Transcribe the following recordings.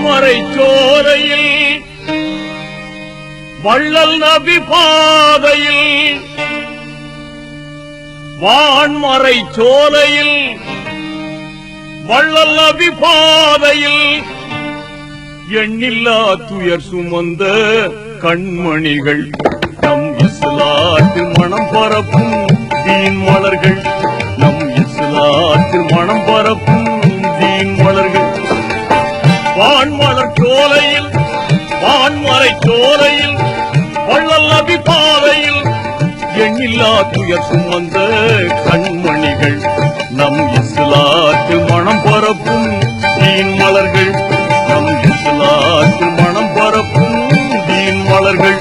வான்மறை சோலையில் வள்ளல் நபி பாதையில் வான்மறை சோலையில் வள்ளல் நபி பாதையில் எண்ணில்லா துயர் சுமந்த கண்மணிகள் நம் இஸ்லாத்து மனம் பரப்பும் தீன் மலர்கள் நம் இஸ்லாத்து மனம் பரப்பும் தீன் மலர்கள் வான்மலர் சோலையில் வான்மறை சோலையில் வள்ளல் நபி பாதையில் எண்ணில்லா துயர் சுமந்த கண்மணிகள் நம் இஸ்லாத்து மனம் பரப்பும் தீன் மலர்கள் நம் இஸ்லாத்து மனம் பரப்பும் தீன் மலர்கள்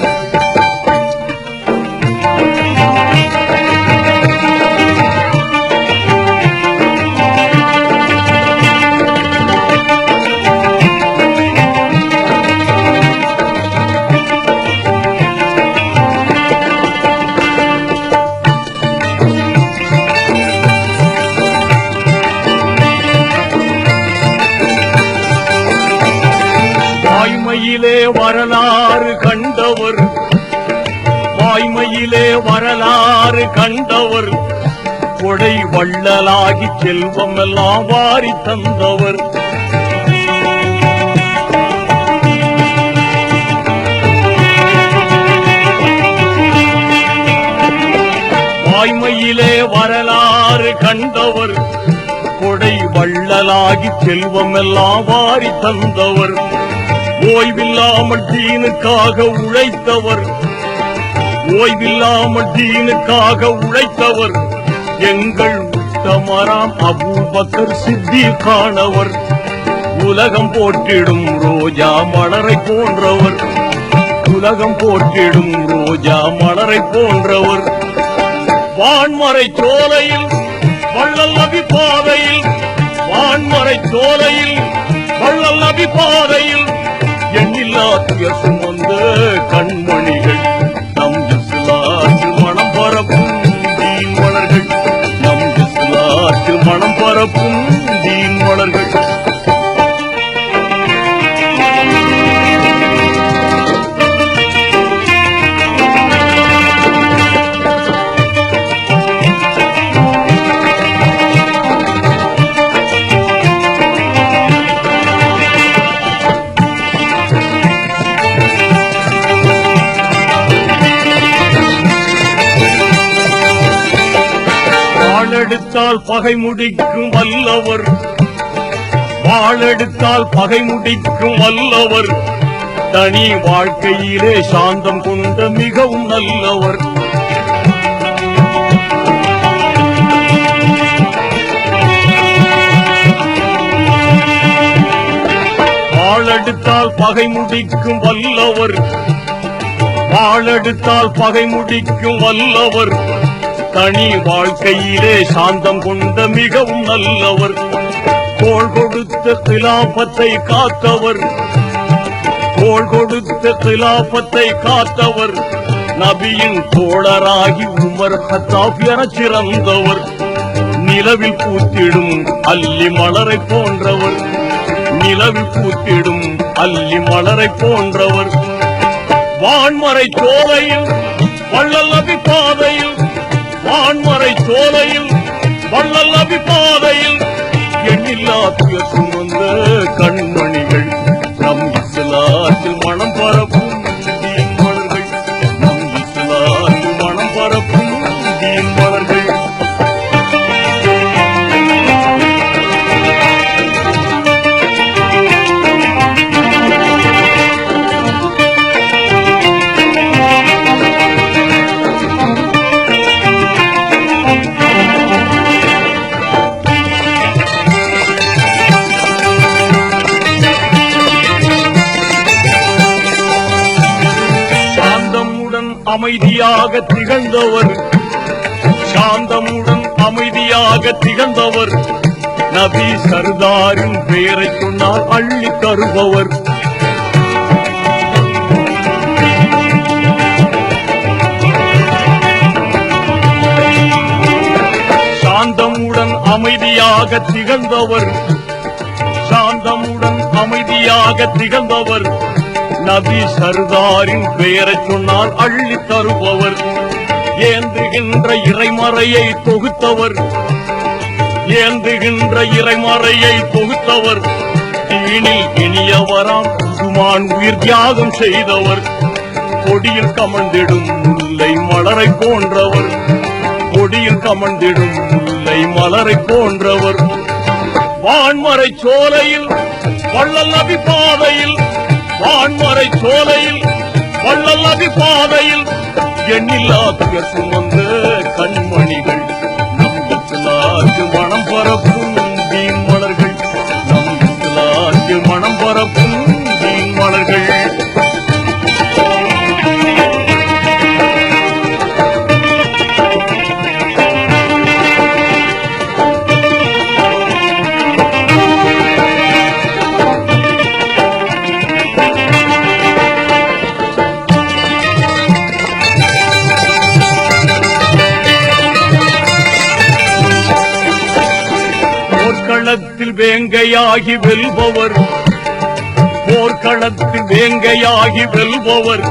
வாய்மையிலே வரலாறு கண்டவர் வாய்மையிலே வரலாறு கண்டவர் கொடை வள்ளலாகி செல்வம் எல்லாம் வாரி தந்தவர் வாய்மையிலே வரலாறு கண்டவர் கொடை வள்ளலாகி செல்வம் எல்லாம் வாரி தந்தவர் ஓய்வில்லாமல் தீனுக்காக உழைத்தவர் ஓய்வில்லாமல் தீனுக்காக உழைத்தவர் எங்கள் உத்தமராம் அபூபக்கர் சித்திகானவர் உலகம் போற்றிடும் ரோஜா மலரை போன்றவர் உலகம் போற்றிடும் ரோஜா மலரை போன்றவர் வான்மறை சோலையில் வள்ளல் நபி பாதையில் வான்மறை சோலையில் வள்ளல் நபி பாதையில் எண்ணில்லா துயர் சுமந்த கண்மணிகள் நம் இஸ்லாத்து மனம் பரப்பும் தீன் மலர்கள் நம் இஸ்லாத்து மனம் பரப்பும் தீன் மலர்கள் வாளெடுத்தால் பகை முடிக்கும் வல்லவர் வாளெடுத்தால் பகை முடிக்கும் வல்லவர் தனி வாழ்க்கையிலே சாந்தம் கொண்ட மிகவும் நல்லவர் வாளெடுத்தால் பகை முடிக்கும் வல்லவர் வாளெடுத்தால் பகை முடிக்கும் வல்லவர் தனி வாழ்க்கையிலே சாந்தம் கொண்ட மிகவும் நல்லவர் தோள் கொடுத்த கிலாபத்தை காத்தவர் தோள் கொடுத்த கிலாபத்தை காத்தவர் நபியின் தோழராகி உமர் கத்தாப் என சிறந்தவர் நிலவில் பூத்திடும் அல்லி மலரை போன்றவர் நிலவில் பூத்திடும் அல்லி மலரை போன்றவர் வான்மறை சோலையில் வள்ளல் நபி பாதையில் வான்மறை சோலையில் வள்ளல் நபி பாதையில் எண்ணில்லா துயர் சுமந்த கண்மணிகள் நம் இஸ்லாத்தில் மனம் பரப்பும் தீன் மலர்கள் நம் இஸ்லாத்தில் மனம் பரப்பும் தீன் மலர்கள் அமைதியாக திகழ்ந்தவர் சாந்தமுடன் அமைதியாக திகழ்ந்தவர் நபி சர்தாரின் பெயரை சொன்னால் அள்ளி தருபவர் சாந்தமுடன் அமைதியாக திகழ்ந்தவர் சாந்தமுடன் அமைதியாக அமைதியாக திகழ்ந்தவர் நபி சர்தாரின் பெயரைச் சொன்னால் அள்ளி தருபவர் ஏந்துகின்ற இறைமறையை தொகுத்தவர் ஏந்துகின்ற இறைமறையை தொகுத்தவர் தீனில் இனியவராம் உதுமான் உயிர் தியாகம் செய்தவர் கொடியில் கமழ்ந்திடும் முல்லை மலரை போன்றவர் கொடியில் கமழ்ந்திடும் முல்லை மலரை போன்றவர் வான்மறை சோலையில் வள்ளல் நபி பாதையில் வான்மறை சோலையில் வள்ளல் நபி பாதையில் எண்ணில்லா துயர் சுமந்த கண்மணிகள் நம் இஸ்லாத்து மனம் பரப்பும் தீன் மலர்கள் நம் இஸ்லாத்து மனம் பரப்பும் தீன் மலர்கள் போர்க்களத்தில் வேங்கையாகி வெல்பவர் போர்க்களத்தில் வேங்கையாகி வெல்பவர்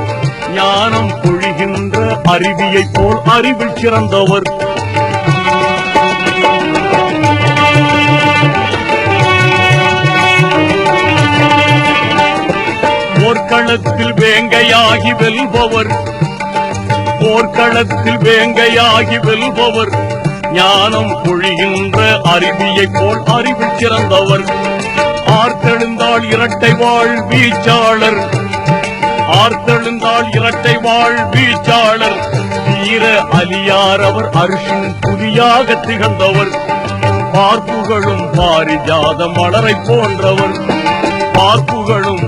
ஞானம் பொழிகின்ற அருவியைப் போல் அறிவில் சிறந்தவர் போர்க்களத்தில் வேங்கையாகி வெல்பவர் போர்க்களத்தில் வேங்கையாகி வெல்பவர் ஞானம் பொழிகின்ற அருவியைப் போல் அறிவில் சிறந்தவர் ஆர்த்தெழுந்தாள் இரட்டை வாழ் வீச்சாளர் ஆர்த்தெழுந்தாள் இரட்டை வாழ் வீச்சாளர் வீர அலியார் அவர் அரிசின் புலியாக திகழ்ந்தவர் பார்ப்புகளும் பாரிஜாத மலரை போன்றவர் பார்ப்புகளும்